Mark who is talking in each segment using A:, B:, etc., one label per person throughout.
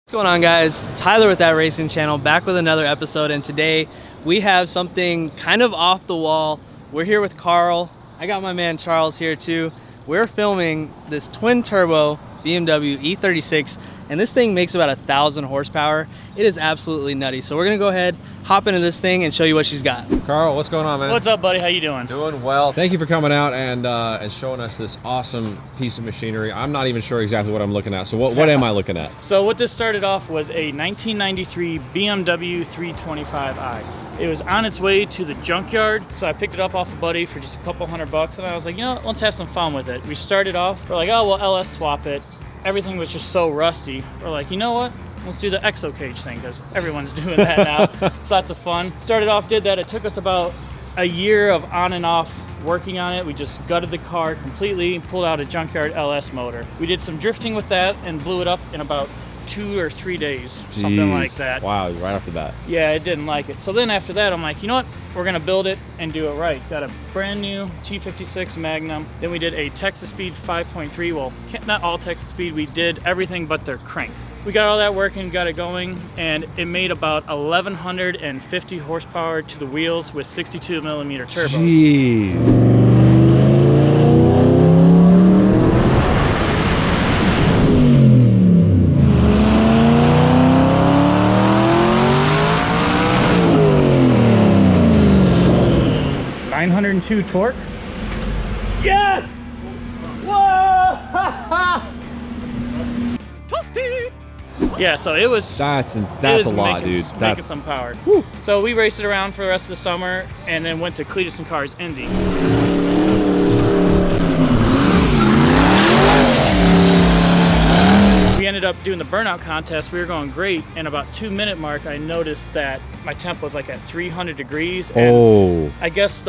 A: What's going on, guys? Tyler with That Racing Channel, back with another episode, and today we have something kind of off the wall. We're here with Carl. I got my man Charles here too. We're filming this twin turbo BMW E36, and this thing makes about 1,000 horsepower. It is absolutely nutty. So we're gonna go ahead, hop into this thing and show you what she's got.
B: Carl, what's going on, man?
C: What's up, buddy? How you doing?
B: Doing well. Thank you for coming out and showing us this awesome piece of machinery. I'm not even sure exactly what I'm looking at. So what am I looking at?
C: So what this started off was a 1993 BMW 325i. It was on its way to the junkyard, so I picked it up off a buddy for just a couple $100, and I was like, you know, let's have some fun with it. We started off, we're like, oh, well, LS swap it. Everything was just so rusty. We're like, you know what? Let's do the Exo Cage thing, because everyone's doing that now. So lots of fun. Started off, did that. It took us about a year of on and off working on it. We just gutted the car completely, pulled out a Junkyard LS motor. We did some drifting with that and blew it up in about 2 or 3 days, something like that.
B: Wow, right off the bat.
C: Yeah, it didn't like it. So then after that, I'm like, you know what? We're gonna build it and do it right. Got a brand new T56 Magnum. Then we did a Texas Speed 5.3. Well, not all Texas Speed. We did everything but their crank. We got all that working, got it going, and it made about 1,150 horsepower to the wheels with 62mm turbos.
B: Jeez.
C: Torque. Yes! Whoa! Toasty! Yeah, so it was.
B: That's a lot, dude.
C: Making some power. Whew. So we raced it around for the rest of the summer, and then went to Cleetus and Cars Indy. We ended up doing the burnout contest. We were going great, and about 2-minute mark, I noticed that my temp was like at 300 degrees. And I guess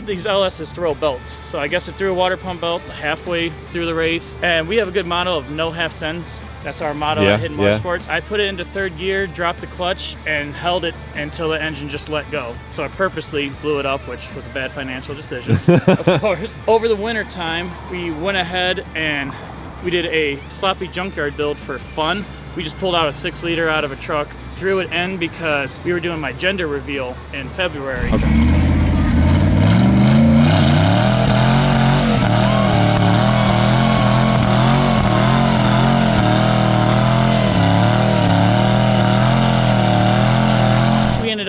C: these LSs throw belts, so I guess it threw a water pump belt halfway through the race. And we have a good motto of no half cents. That's our motto at Hidden Motorsports. I put it into third gear, dropped the clutch, and held it until the engine just let go. So I purposely blew it up, which was a bad financial decision, of course. Over the winter time, we went ahead and we did a sloppy junkyard build for fun. We just pulled out a 6-liter out of a truck, threw it in because we were doing my gender reveal in February.
B: Okay.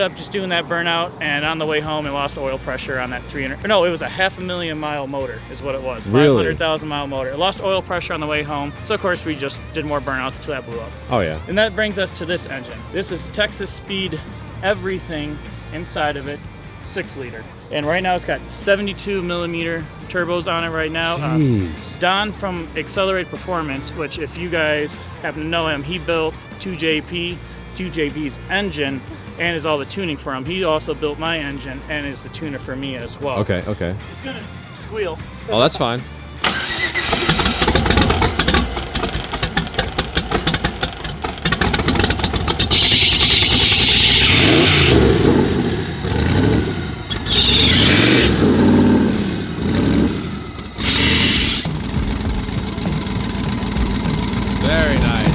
C: Up just doing that burnout, and on the way home I lost oil pressure on that 300, no, it was a 500,000-mile motor is what it was.
B: Really?
C: 500,000-mile motor. It lost oil pressure on the way home, so of course we just did more burnouts until that blew up.
B: Oh yeah.
C: And that brings us to this engine. This is Texas Speed, everything inside of it, 6-liter. And right now it's got 72mm turbos on it right now. Don from Accelerate Performance, which if you guys happen to know him, he built 2JB's engine and is all the tuning for him. He also built my engine and is the tuner for me as well.
B: Okay.
C: It's gonna squeal.
B: Oh, that's fine. Very nice.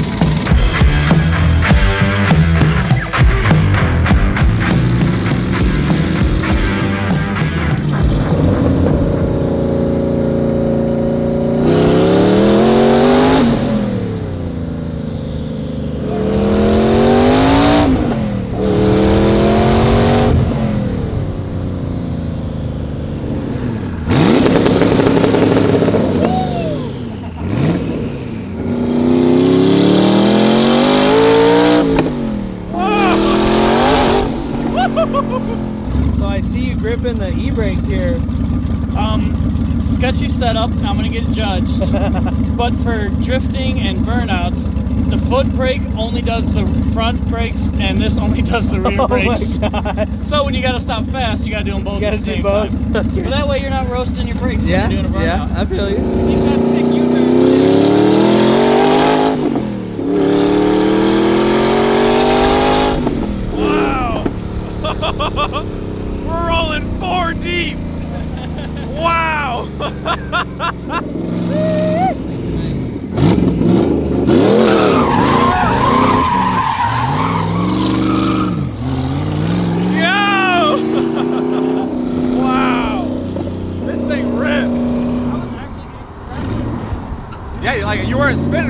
A: So I see you gripping the e-brake here.
C: Sketchy setup, I'm gonna get judged. But for drifting and burnouts, the foot brake only does the front brakes and this only does the rear brakes.
A: My God.
C: So when you gotta stop fast, you gotta do them both at the same time. But that way you're not roasting your brakes when you're doing a burnout.
A: Yeah, I feel you.
C: You gotta stick U-turns.
D: Wow! We're rolling 4 deep! Wow!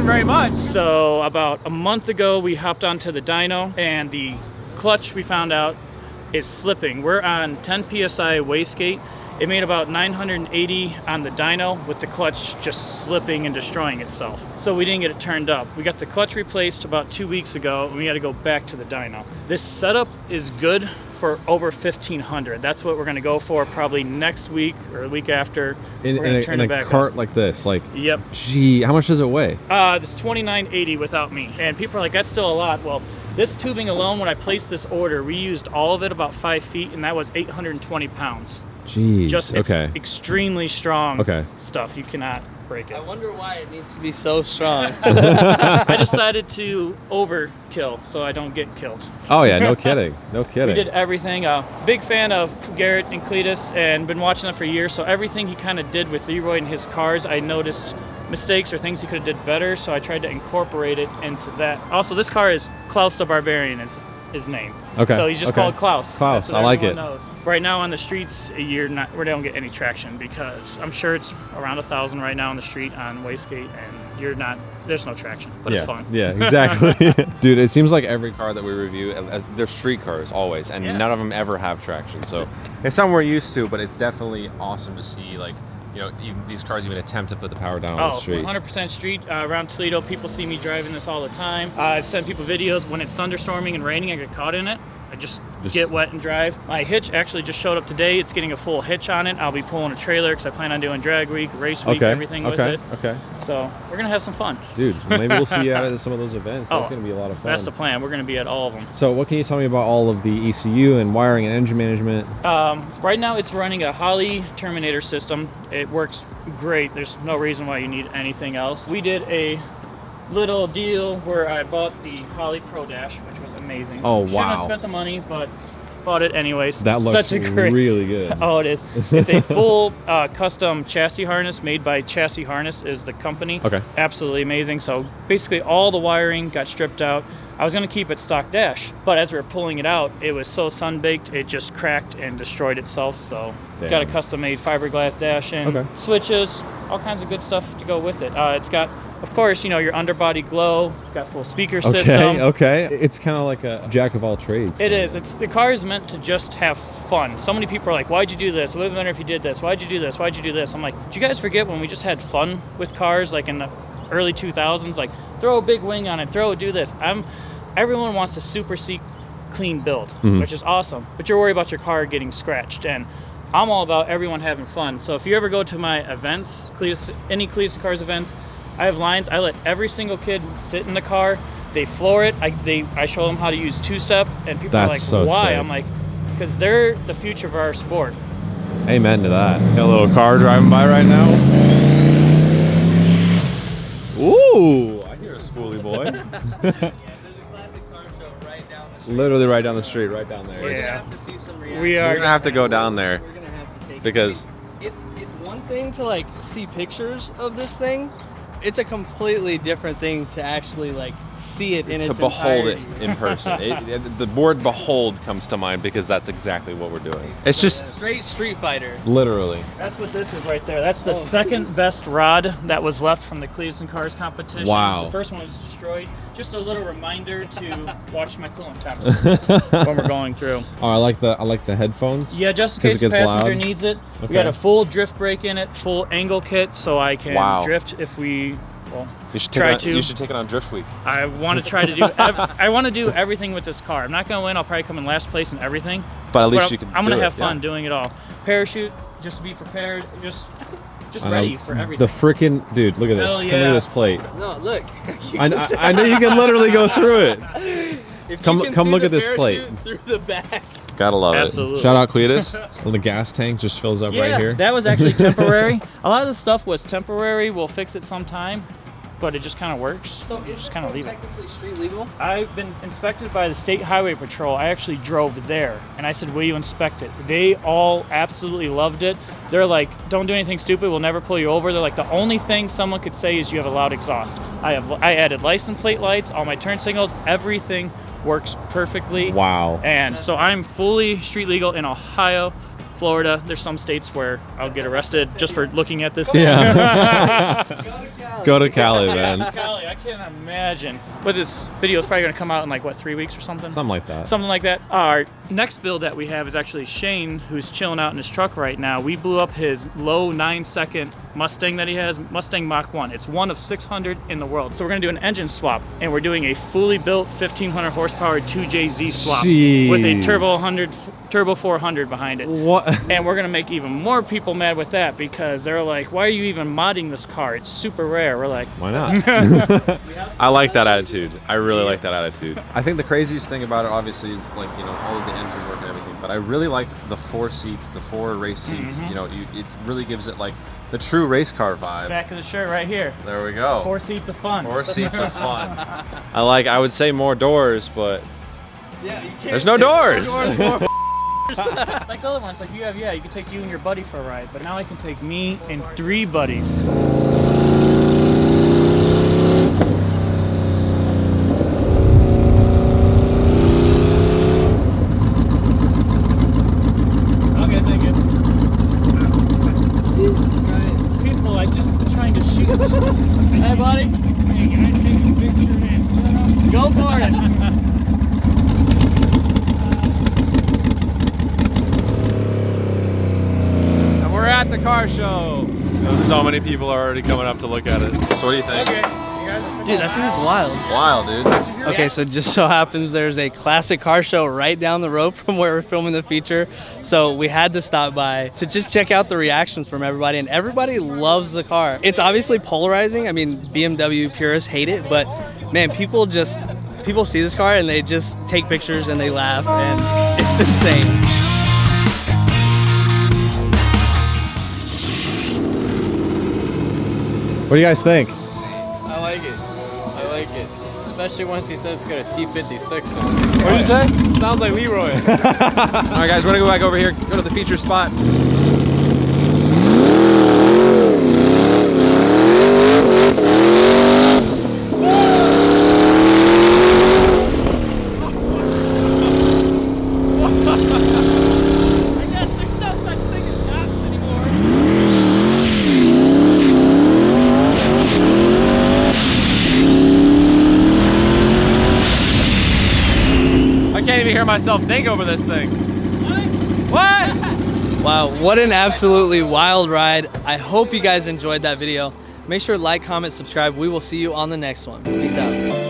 D: very much.
C: So about a month ago, we hopped onto the dyno, and the clutch we found out is slipping. We're on 10 PSI wastegate. It made about 980 on the dyno with the clutch just slipping and destroying itself. So we didn't get it turned up. We got the clutch replaced about 2 weeks ago, and we had to go back to the dyno. This setup is good for over 1,500. That's what we're gonna go for probably next week or the week after.
B: In a cart like this, like,
C: yep.
B: Gee, how much does it weigh?
C: It's 2,980 without me. And people are like, that's still a lot. Well, this tubing alone, when I placed this order, we used all of it about 5 feet, and that was 820 pounds.
B: Jeez,
C: Just
B: okay.
C: Extremely strong
B: okay.
C: stuff. You cannot break it.
A: I wonder why it needs to be so strong.
C: I decided to overkill so I don't get killed.
B: Oh yeah, no kidding, no kidding.
C: We did everything. Big fan of Garrett and Cleetus, and been watching them for years. So everything he kind of did with Leroy and his cars, I noticed mistakes or things he could have did better. So I tried to incorporate it into that. Also, this car is Klaus the Barbarian is his name.
B: Okay.
C: So he's just called Klaus.
B: Klaus, I like it.
C: Knows. Right now on the streets, we don't get any traction because I'm sure it's around 1,000 right now on the street on wastegate, and there's no traction, but
B: yeah,
C: it's fun.
B: Yeah, exactly. Dude, it seems like every car that we review, they're street cars always, and none of them ever have traction. So it's something we're used to, but it's definitely awesome to see, like, you know, even these cars even attempt to put the power down on the street.
C: 100% street. Around Toledo, people see me driving this all the time. I've sent people videos when it's thunderstorming and raining, I get caught in it. I just get wet and drive. My hitch actually just showed up today. It's getting a full hitch on it. I'll be pulling a trailer because I plan on doing drag week, race week, everything with it. Okay. So we're gonna have some fun.
B: Dude, maybe we'll see you at some of those events. That's gonna be a lot of fun.
C: That's the plan. We're gonna be at all of them.
B: So what can you tell me about all of the ECU and wiring and engine management?
C: Right now it's running a Holley Terminator system. It works great. There's no reason why you need anything else. We did a little deal where I bought the Holley Pro Dash, which was amazing.
B: Oh, wow.
C: Shouldn't have spent the money, but bought it anyways.
B: That looks really good.
C: Oh, it is. It's a full custom chassis harness made by Chassis Harness is the company.
B: Okay.
C: Absolutely amazing. So basically all the wiring got stripped out. I was going to keep it stock dash, but as we were pulling it out, it was so sun-baked, it just cracked and destroyed itself. So got a custom-made fiberglass dash in, switches, all kinds of good stuff to go with it. It's got, of course, you know, your underbody glow. It's got full speaker system.
B: Okay. It's kind of like a jack of all trades.
C: It is. The car is meant to just have fun. So many people are like, why'd you do this? It would have been better if you did this. Why'd you do this? Why'd you do this? I'm like, did you guys forget when we just had fun with cars, like in the early 2000s? Like, throw a big wing on it, do this. Everyone wants a super clean build, which is awesome, but you're worried about your car getting scratched, and I'm all about everyone having fun. So if you ever go to my events, any Cleetus Cars events, I have lines. I let every single kid sit in the car. They floor it. I show them how to use two-step, and people are like, why? Sick. I'm like, because they're the future of our sport.
B: Amen to that. Got a little car driving by right now. Ooh, I hear a spoolie boy. Literally right down the street, right down there.
A: We're gonna have to see some reaction.
B: We're gonna have to go down there.
A: We're gonna have to take
B: because
A: it's one thing to like see pictures of this thing. It's a completely different thing to actually like see it in its entirety.
B: To behold it in person. The word behold comes to mind because that's exactly what we're doing. It's just
A: straight Street Fighter.
B: Literally.
C: That's what this is right there. That's the second best rod that was left from the Cleetus Cars competition.
B: Wow.
C: The first one was destroyed. Just a little reminder to watch my coolant temps when we're going through.
B: Oh, I like the headphones.
C: Yeah, just in case the passenger needs it. Okay. We got a full drift brake in it, full angle kit, so I can drift if we. Well, you should
B: take it on Drift Week.
C: I want to try to do. I want to do everything with this car. I'm not going to win. I'll probably come in last place in everything.
B: But at least you can.
C: I'm going to have fun doing it all. Parachute, just to be prepared. Just ready for everything.
B: The freaking dude, look at this.
C: Yeah.
B: Come look at this plate.
A: No, look.
B: I know you can literally go through it. Come look at this plate.
A: Through the back.
B: Gotta love
C: Absolutely.
B: it. Shout out Cleetus. Well, the gas tank just fills up right here.
C: That was actually temporary. A lot of the stuff was temporary. We'll fix it sometime, but it just kind of works.
A: So is
C: just kind of leave it.
A: Technically street legal?
C: I've been inspected by the State Highway Patrol. I actually drove there, and I said, will you inspect it? They all absolutely loved it. They're like, don't do anything stupid. We'll never pull you over. They're like, the only thing someone could say is you have a loud exhaust. I added license plate lights, all my turn signals, everything works perfectly.
B: Wow.
C: And so I'm fully street legal in Ohio, Florida. There's some states where I'll get arrested just for looking at this thing.
B: Yeah. Go to Cali, man.
C: Cali, I can't imagine. But this video is probably going to come out in like, what, 3 weeks or something?
B: Something like that.
C: Something like that. Our next build that we have is actually Shane, who's chilling out in his truck right now. We blew up his low 9-second Mustang that he has, Mustang Mach 1. It's one of 600 in the world. So we're going to do an engine swap, and we're doing a fully built 1500 horsepower 2JZ swap with a turbo 400 behind it.
B: What?
C: And we're gonna make even more people mad with that, because they're like, why are you even modding this car? It's super rare. We're like,
B: why not? I like that attitude. I really like that attitude. I think the craziest thing about it obviously is like, you know, all of the engine work and everything, but I really like the 4 seats, the 4 race seats. You know, it really gives it like the true race car vibe.
C: Back of the shirt right here.
B: There we go.
C: 4 seats of fun.
B: 4 seats of fun. I would say more doors, but
A: Yeah, you can't.
B: there's no doors.
C: Like the other ones, like you have, you can take you and your buddy for a ride, but now I can take me and 3 buddies. Okay, thank you. Jesus Christ. People, I'm just trying to shoot. Hey, buddy. Hey, can I take a picture and set up? Go for it.
B: We're at the car show. So many people are already coming up to look at it. So what do you think?
C: Okay.
A: Dude, that thing is wild.
B: Wild, dude.
A: Okay, so just so happens there's a classic car show right down the road from where we're filming the feature. So we had to stop by to just check out the reactions from everybody, and everybody loves the car. It's obviously polarizing. I mean, BMW purists hate it, but man, people see this car and they just take pictures and they laugh, and it's insane.
B: What do you guys think?
E: I like it. I like it. Especially once he said it's got a T56.
B: What did you say?
E: Sounds like Leroy.
B: All right, guys, we're gonna go back over here, go to the feature spot. I can't even hear myself think over this thing. What?
A: Wow, what an absolutely wild ride. I hope you guys enjoyed that video. Make sure to like, comment, subscribe. We will see you on the next one. Peace out.